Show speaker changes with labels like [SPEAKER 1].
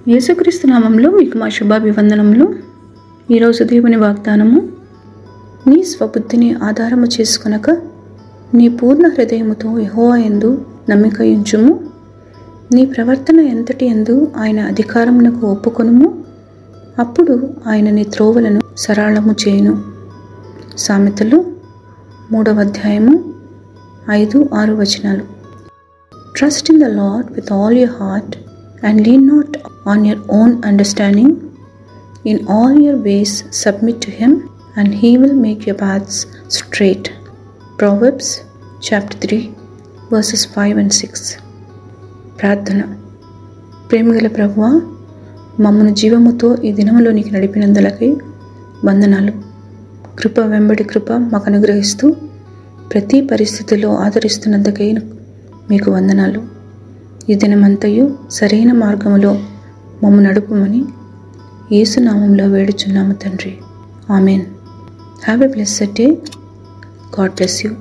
[SPEAKER 1] యేసుక్రీస్తు నామంలో మీకు మా శుభాభివందనములు. ఈరోజు దేవుని వాగ్దానము, నీ స్వబుద్ధిని ఆధారము చేసుకొనక నీ పూర్ణ హృదయముతో యెహోవా యందు నమ్మిక ఉంచుము. నీ ప్రవర్తన ఎంతటి యందు ఆయన అధికారమునకు ఒప్పుకొనుము. అప్పుడు ఆయన నీ త్రోవలను సరళము చేయును. సామెతలు 3వ అధ్యాయము 5-6 వచనాలు. Trust in the Lord with all your heart and lean not on your own understanding. In all your ways submit to him, and he will make your paths straight. Proverbs chapter 3 verses 5 and 6. ప్రార్థన. ప్రేమగల ప్రభువా, మమ్మను జీవముతో ఈ దినములోనికి నడిపినందులకై వందనాలు. కృప వెంబడి కృప మాకు అనుగ్రహిస్తూ ప్రతి పరిస్థితిలో ఆదరిస్తున్నందుకై మీకు వందనాలు. ఈ దినమంతయు సరైన మార్గములో మమ్ము నడుపుమని యేసు నామములో వేడుచున్నాము తండ్రి. Amen. Have a blessed day. God bless you.